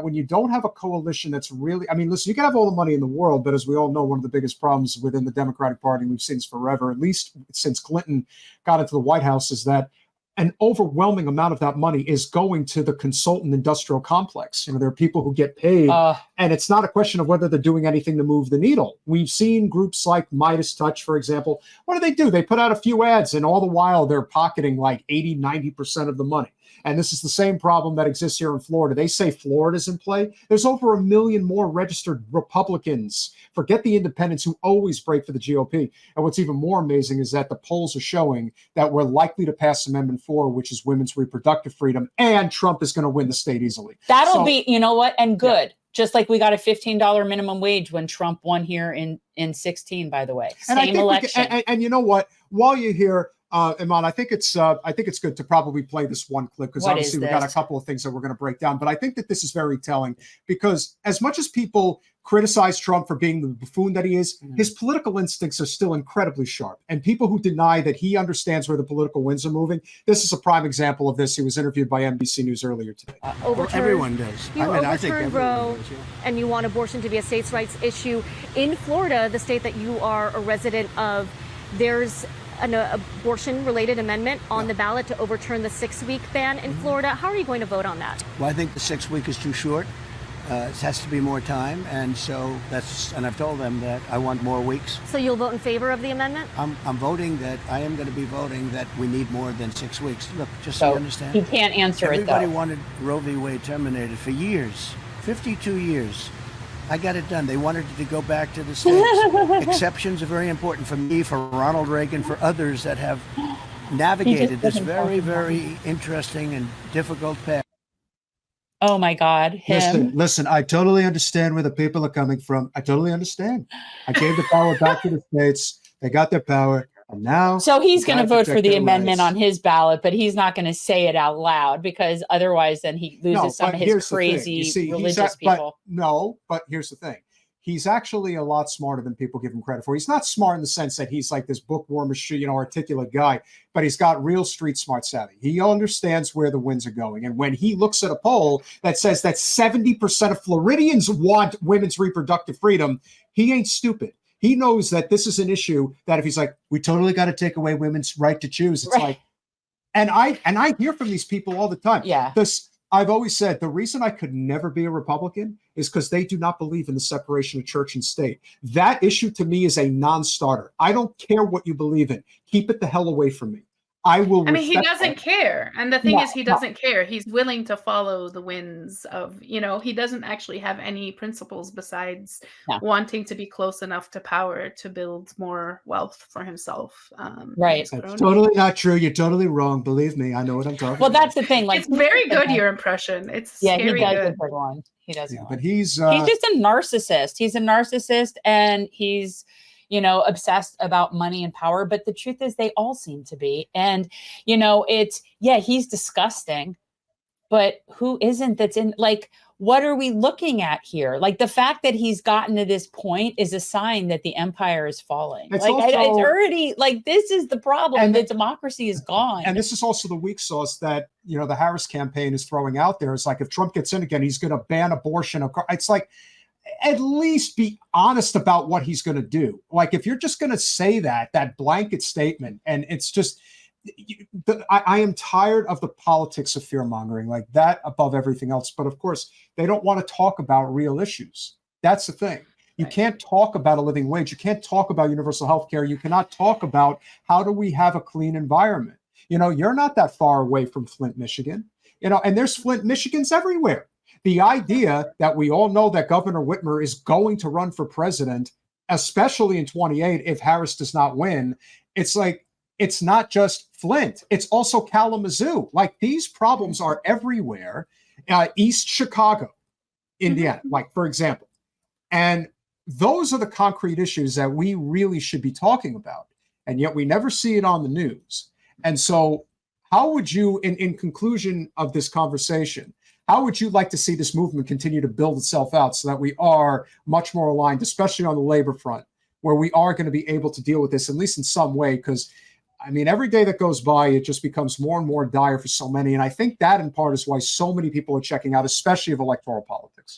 when you don't have a coalition that's really, I mean, listen, you can have all the money in the world, but as we all know, one of the biggest problems within the Democratic Party we've seen this forever, at least since Clinton got into the White House, is that an overwhelming amount of that money is going to the consultant industrial complex. There are people who get paid, and it's not a question of whether they're doing anything to move the needle. We've seen groups like Midas Touch, for example. What do? They put out a few ads, and all the while they're pocketing like 80-90% of the money. And this is the same problem that exists here in Florida. They say Florida's in play. There's over 1 million more registered Republicans, forget the independents, who always break for the GOP. And what's even more amazing is that the polls are showing that we're likely to pass Amendment 4, which is women's reproductive freedom, and Trump is going to win the state easily. That'll be, you know what, and good. Yeah. Just like we got a $15 minimum wage when Trump won here in 16, by the way. Same election. And you know what? While you're here, Eman, I think it's good to probably play this one clip, because obviously we've got a couple of things that we're going to break down. But I think that this is very telling, because as much as people criticize Trump for being the buffoon that he is, his political instincts are still incredibly sharp. And people who deny that he understands where the political winds are moving, this is a prime example of this. He was interviewed by NBC News earlier today. Everyone does. You overturned Roe, and you want abortion to be a states' rights issue. In Florida, the state that you are a resident of, there's an abortion-related amendment on the ballot to overturn the 6-week ban in Florida. How are you going to vote on that? Well, I think the 6-week is too short. It has to be more time, and so and I've told them that I want more weeks. So you'll vote in favor of the amendment? I am going to be voting that we need more than 6 weeks. Look, just so you understand. He can't answer Everybody wanted Roe v. Wade terminated for years, 52 years. I got it done. They wanted it to go back to the states. Exceptions are very important for me, for Ronald Reagan, for others that have navigated this very, very interesting and difficult path. Oh my God, him. Listen, I totally understand where the people are coming from. I totally understand. I gave the power back to the states. They got their power. And now, so he's going to vote for the amendment on his ballot, but he's not going to say it out loud, because otherwise then he loses some of his crazy religious people. But here's the thing. He's actually a lot smarter than people give him credit for. He's not smart in the sense that he's like this bookwormish, articulate guy, but he's got real street smart savvy. He understands where the winds are going. And when he looks at a poll that says that 70% of Floridians want women's reproductive freedom, he ain't stupid. He knows that this is an issue that if he's like, we totally got to take away women's right to choose. It's like, and I hear from these people all the time. Yeah. I've always said the reason I could never be a Republican is because they do not believe in the separation of church and state. That issue to me is a non-starter. I don't care what you believe in. Keep it the hell away from me. I mean, he doesn't care. And the thing is, he doesn't care. He's willing to follow the winds of, he doesn't actually have any principles besides wanting to be close enough to power to build more wealth for himself. Right. That's totally not true. You're totally wrong. Believe me. I know what I'm talking about. Well, that's the thing. Like, it's very good, your impression. It's he does good. a good one. He does. Yeah, but he's just a narcissist. He's a narcissist, and he's obsessed about money and power. But the truth is they all seem to be. And, he's disgusting, but who isn't? That's in, like, what are we looking at here? Like, the fact that he's gotten to this point is a sign that the empire is falling. It's already, like, this is the problem. And the democracy is gone. And this is also the weak sauce that, the Harris campaign is throwing out there. It's like, if Trump gets in again, he's going to ban abortion. It's like, at least be honest about what he's going to do. Like, if you're just going to say that blanket statement, and it's just, I am tired of the politics of fear mongering, like that above everything else. But of course, they don't want to talk about real issues. That's the thing. You can't talk about a living wage. You can't talk about universal health care. You cannot talk about how do we have a clean environment. You're not that far away from Flint, Michigan, and there's Flint, Michigans everywhere. The idea that we all know that Governor Whitmer is going to run for president, especially in 28, if Harris does not win, it's like, it's not just Flint. It's also Kalamazoo. Like, these problems are everywhere. East Chicago, Indiana, like, for example. And those are the concrete issues that we really should be talking about. And yet we never see it on the news. And so how would you, in conclusion of this conversation, how would you like to see this movement continue to build itself out so that we are much more aligned, especially on the labor front, where we are going to be able to deal with this, at least in some way? Because, I mean, every day that goes by, it just becomes more and more dire for so many. And I think that in part is why so many people are checking out, especially of electoral politics.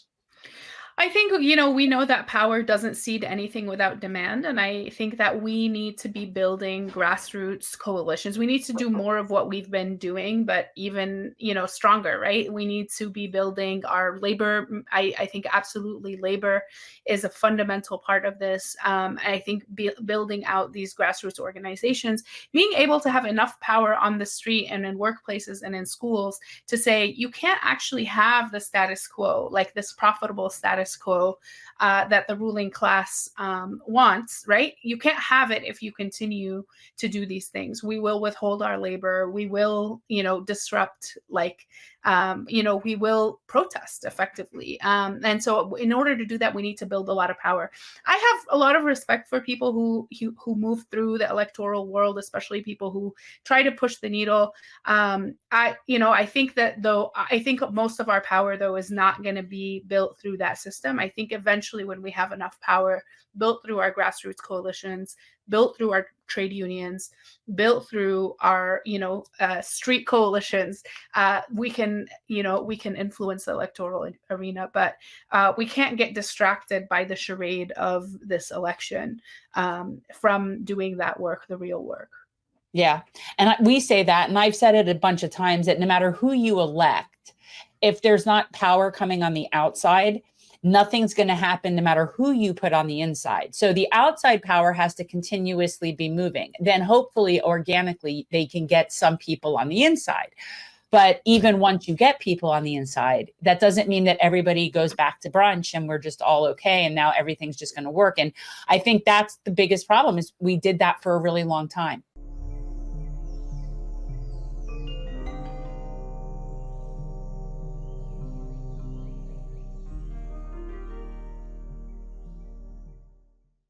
I think, we know that power doesn't cede anything without demand. And I think that we need to be building grassroots coalitions. We need to do more of what we've been doing, but even, stronger, right? We need to be building our labor. I think absolutely labor is a fundamental part of this. I think building out these grassroots organizations, being able to have enough power on the street and in workplaces and in schools to say, you can't actually have the status quo, like this profitable status quo that the ruling class wants, right? You can't have it if you continue to do these things. We will withhold our labor. We will, disrupt, we will protest effectively. And so in order to do that, we need to build a lot of power. I have a lot of respect for people who move through the electoral world, especially people who try to push the needle. I think that I think most of our power though is not going to be built through that system. I think eventually when we have enough power built through our grassroots coalitions, built through our trade unions, built through our, street coalitions, we can influence the electoral arena, but we can't get distracted by the charade of this election from doing that work, the real work. Yeah. And we say that, and I've said it a bunch of times, that no matter who you elect, if there's not power coming on the outside, nothing's going to happen no matter who you put on the inside. So the outside power has to continuously be moving. Then hopefully organically they can get some people on the inside. But even once you get people on the inside, that doesn't mean that everybody goes back to brunch and we're just all okay and now everything's just going to work. And I think that's the biggest problem, is we did that for a really long time.